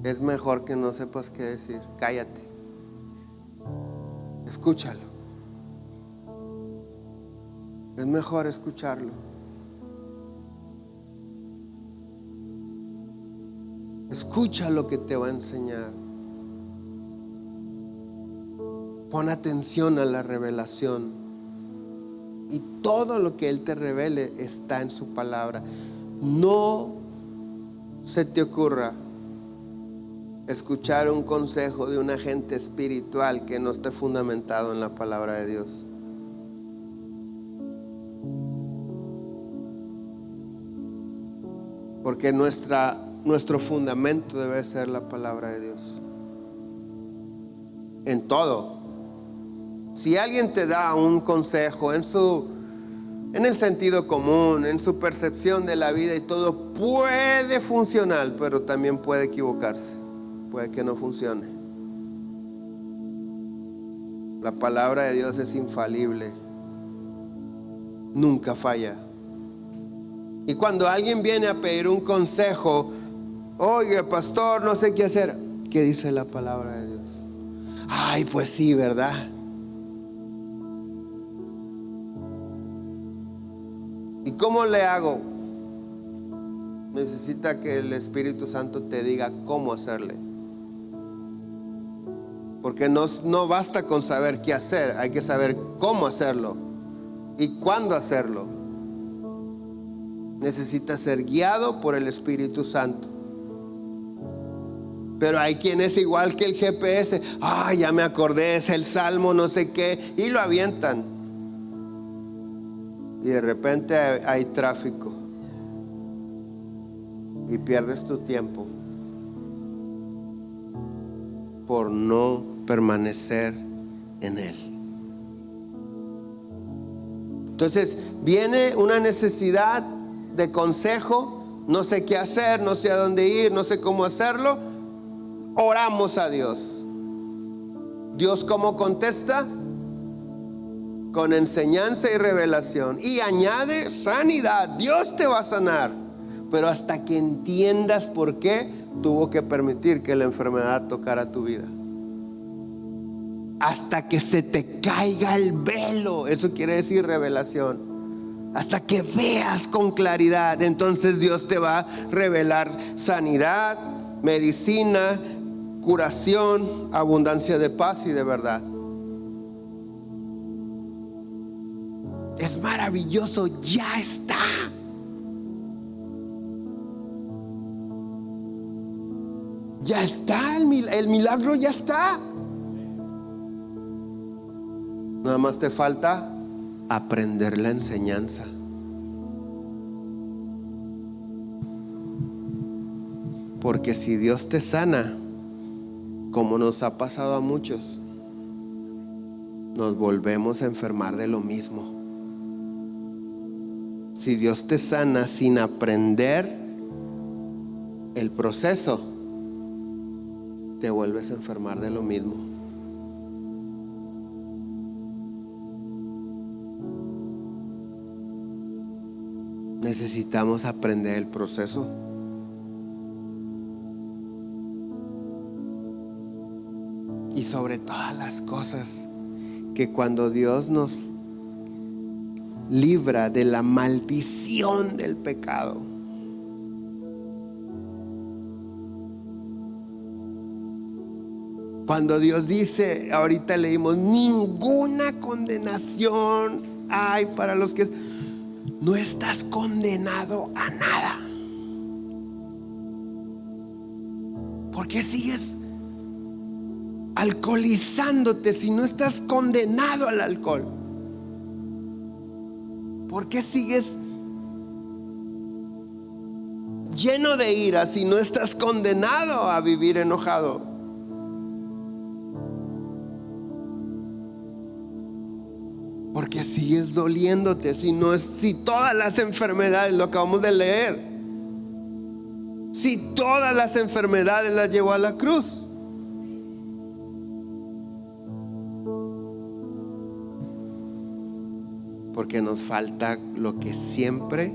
Es mejor que no sepas qué decir. Cállate. Escúchalo. Es mejor escucharlo. Escucha lo que te va a enseñar. Pon atención a la revelación. Y todo lo que Él te revele está en su palabra. No se te ocurra escuchar un consejo de un agente espiritual que no esté fundamentado en la palabra de Dios. Porque nuestro fundamento debe ser la palabra de Dios. En todo. Si alguien te da un consejo en el sentido común, en su percepción de la vida y todo, puede funcionar, pero también puede equivocarse. Puede que no funcione. La palabra de Dios es infalible. Nunca falla. Y cuando alguien viene a pedir un consejo, oye, pastor, no sé qué hacer, ¿qué dice la palabra de Dios? Ay, pues sí, ¿verdad? ¿Y cómo le hago? Necesita que el Espíritu Santo te diga cómo hacerle. Porque porque no basta con saber qué hacer, hay que saber cómo hacerlo y cuándo hacerlo. Necesitas ser guiado por el Espíritu Santo. Pero hay quien es igual que el GPS. Ya me acordé, es el Salmo no sé qué, y lo avientan. Y de repente hay tráfico y pierdes tu tiempo por no permanecer en Él. Entonces viene una necesidad de consejo. No sé qué hacer, no sé a dónde ir, no sé cómo hacerlo. Oramos a Dios. Dios, ¿cómo contesta? Con enseñanza y revelación. Y añade sanidad. Dios te va a sanar. Pero hasta que entiendas por qué tuvo que permitir que la enfermedad tocara tu vida. Hasta que se te caiga el velo. Eso quiere decir revelación. Hasta que veas con claridad. Entonces Dios te va a revelar sanidad, medicina, curación, abundancia de paz y de verdad. Es maravilloso, ya está. Ya está, el milagro ya está. Nada más te falta aprender la enseñanza. Porque si Dios te sana, como nos ha pasado a muchos, nos volvemos a enfermar de lo mismo. Si Dios te sana sin aprender el proceso, te vuelves a enfermar de lo mismo. Necesitamos aprender el proceso. Y sobre todas las cosas, que cuando Dios nos libra de la maldición del pecado, cuando Dios dice, ahorita leímos, ninguna condenación hay para los que... No estás condenado a nada. ¿Por qué sigues alcoholizándote si no estás condenado al alcohol? ¿Por qué sigues lleno de ira si no estás condenado a vivir enojado? Porque sigues doliéndote si todas las enfermedades, lo acabamos de leer, si todas las enfermedades las llevó a la cruz. Porque nos falta lo que siempre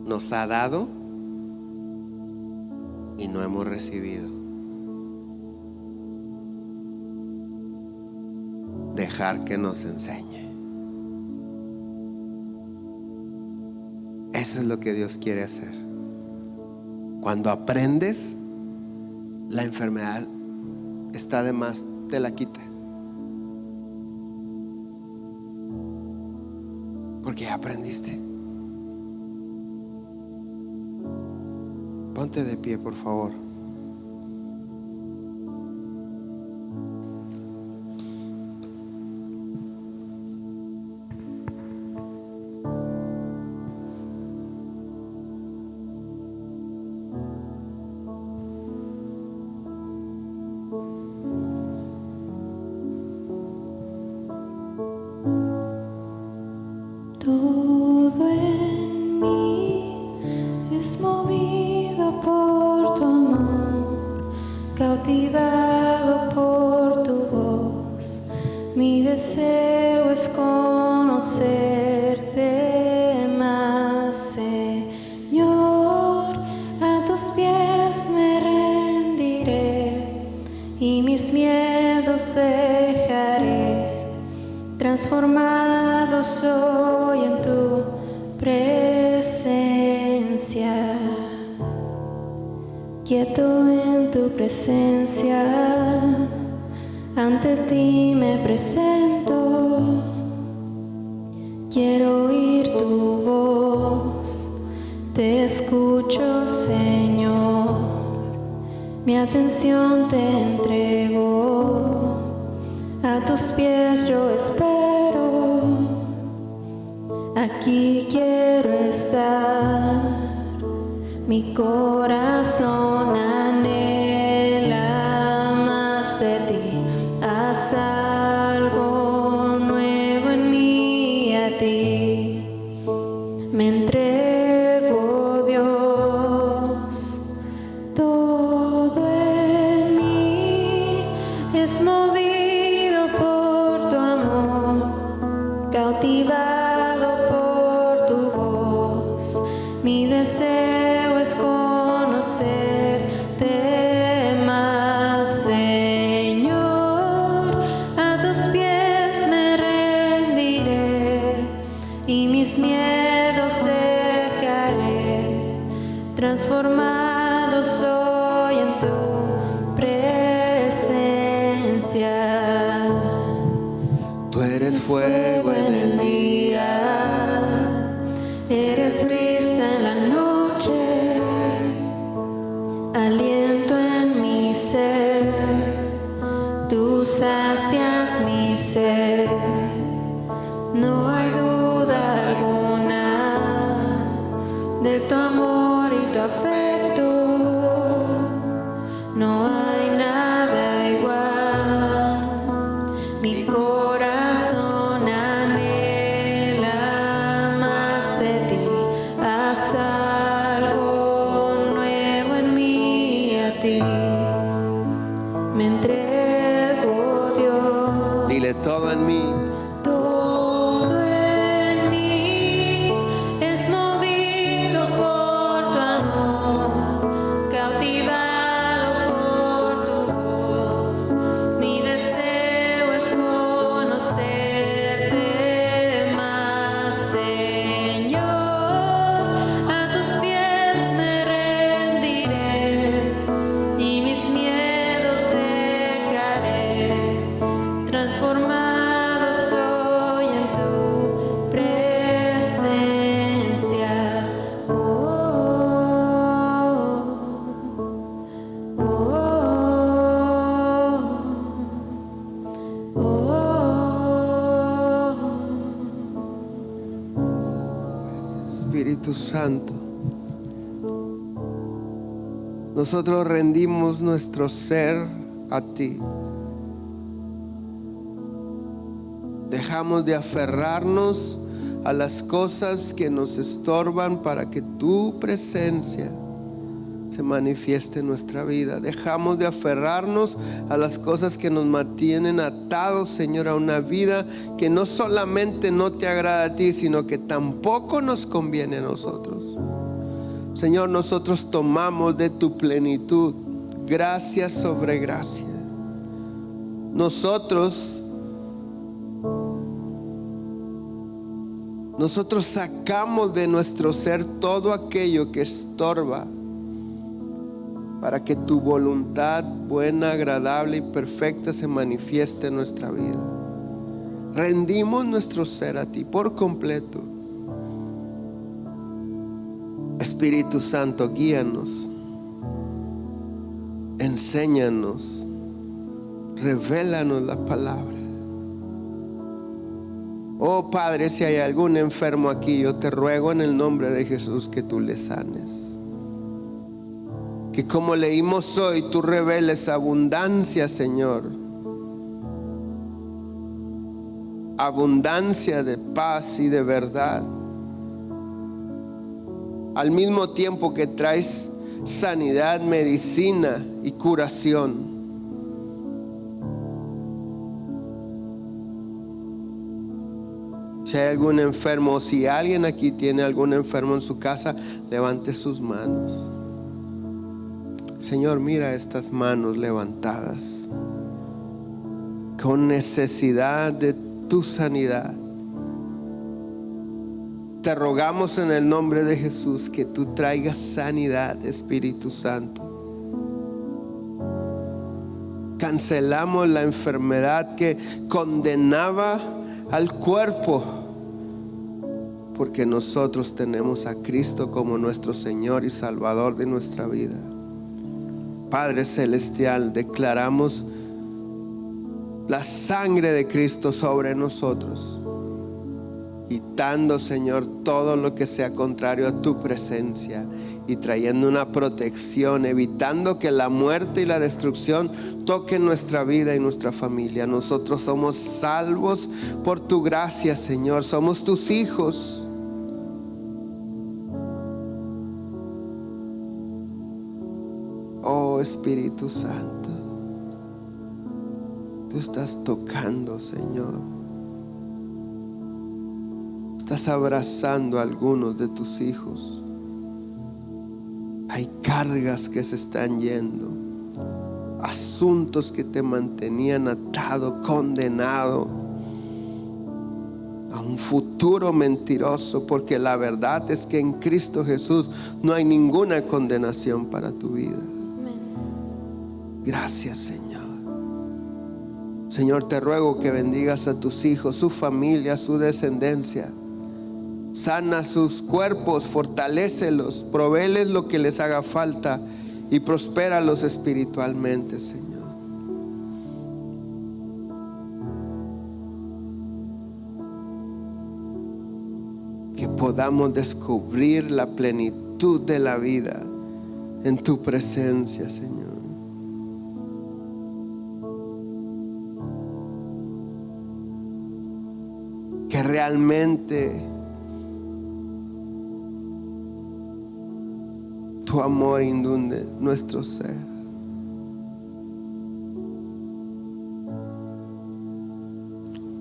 nos ha dado y no hemos recibido. Dejar que nos enseñe. Eso es lo que Dios quiere hacer. Cuando aprendes, la enfermedad está de más, te la quita. Porque ya aprendiste. Ponte de pie, por favor.
Todo en mí es movido por tu amor, cautivado por tu voz. Mi deseo es conocerte más, Señor. A tus pies me rendiré y mis miedos dejaré. Transformado soy en tu presencia. quieto en tu presencia, ante ti me presento. Quiero oír tu voz, te escucho, Señor. Mi atención te entrego, a tus pies yo espero. Aquí quiero estar, mi corazón anhela más de ti. Haz algo nuevo en mí, a ti me entrego, Dios. Todo en mí es movido por tu amor, cautivado por tu voz. Mi deseo es conocerte más, Señor. A tus pies me rendiré y mis miedos dejaré. Transformado soy en tu presencia.
Tú eres fuego en el día,
Eres brisa en la noche, aliento en mi ser, tú sacias mi ser. No hay duda alguna de tu amor y tu afecto, no hay nada igual. Mi corazón anhela más de ti. Haz algo nuevo en mí, a ti me entrego, Dios.
dile todo en mí.
Todo en mí es movido por tu amor, cautivado por tu voz. Mi deseo es conocerte más, Señor. A tus pies me rendiré y mis miedos dejaré. Transformado soy en tu presencia. Oh, oh, oh, oh.
Espíritu Santo, nosotros rendimos nuestro ser a ti. Dejamos de aferrarnos a las cosas que nos estorban para que tu presencia se manifieste en nuestra vida. Dejamos de aferrarnos a las cosas que nos mantienen atados, Señor, a una vida que no solamente no te agrada a ti, sino que tampoco nos conviene a nosotros. Señor, nosotros tomamos de tu plenitud, gracia sobre gracia. Nosotros sacamos de nuestro ser todo aquello que estorba para que tu voluntad buena, agradable y perfecta se manifieste en nuestra vida. Rendimos nuestro ser a ti por completo. Espíritu Santo, guíanos, enséñanos, revélanos la palabra. Oh Padre, si hay algún enfermo aquí, yo te ruego en el nombre de Jesús que tú le sanes. Que como leímos hoy, tú reveles abundancia, Señor. Abundancia de paz y de verdad. Al mismo tiempo que traes sanidad, medicina y curación. Si hay algún enfermo, o si alguien aquí tiene algún enfermo en su casa, levante sus manos. Señor, mira estas manos levantadas con necesidad de tu sanidad. Te rogamos en el nombre de Jesús que tú traigas sanidad, Espíritu Santo. cancelamos la enfermedad que condenaba al cuerpo, porque nosotros tenemos a Cristo como nuestro Señor y Salvador de nuestra vida. Padre celestial, declaramos la sangre de Cristo sobre nosotros, quitando, Señor, todo lo que sea contrario a tu presencia y trayendo una protección, evitando que la muerte y la destrucción toquen nuestra vida y nuestra familia. Nosotros somos salvos por tu gracia, Señor. Somos tus hijos. Oh Espíritu Santo, tú estás tocando, Señor. Estás abrazando a algunos de tus hijos. Hay cargas que se están yendo, asuntos que te mantenían atado, condenado a un futuro mentiroso, porque la verdad es que en Cristo Jesús no hay ninguna condenación para tu vida. Gracias, Señor. Señor, te ruego que bendigas a tus hijos, su familia, su descendencia. Sana sus cuerpos, fortalécelos, provéeles lo que les haga falta y prospéralos espiritualmente, Señor. Que podamos descubrir la plenitud de la vida en tu presencia, Señor. Que realmente tu amor inunde nuestro ser.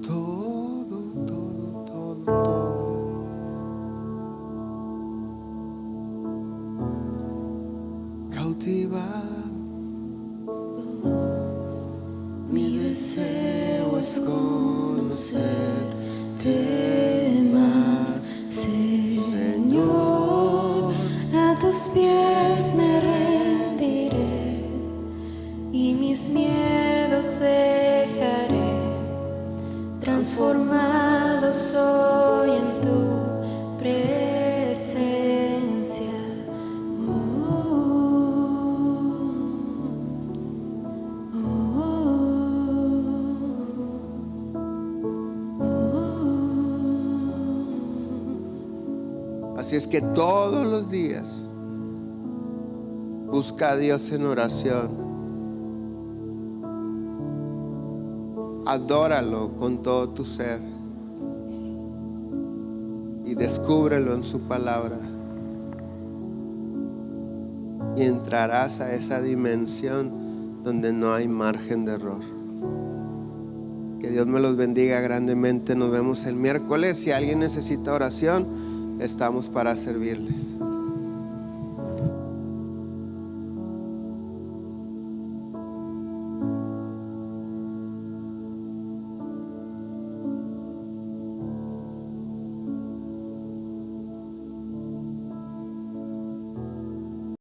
Todo, todo, todo, todo. Cautivado, mi deseo es conocerte más, Señor.
A tus pies me rendiré y mis miedos dejaré. Transformado soy en tu presencia.
Así es que todos los días busca a Dios en oración. Adóralo con todo tu ser y descúbrelo en su palabra. Y entrarás a esa dimensión donde no hay margen de error. Que Dios me los bendiga grandemente. Nos vemos el miércoles. Si alguien necesita oración, estamos para servirles.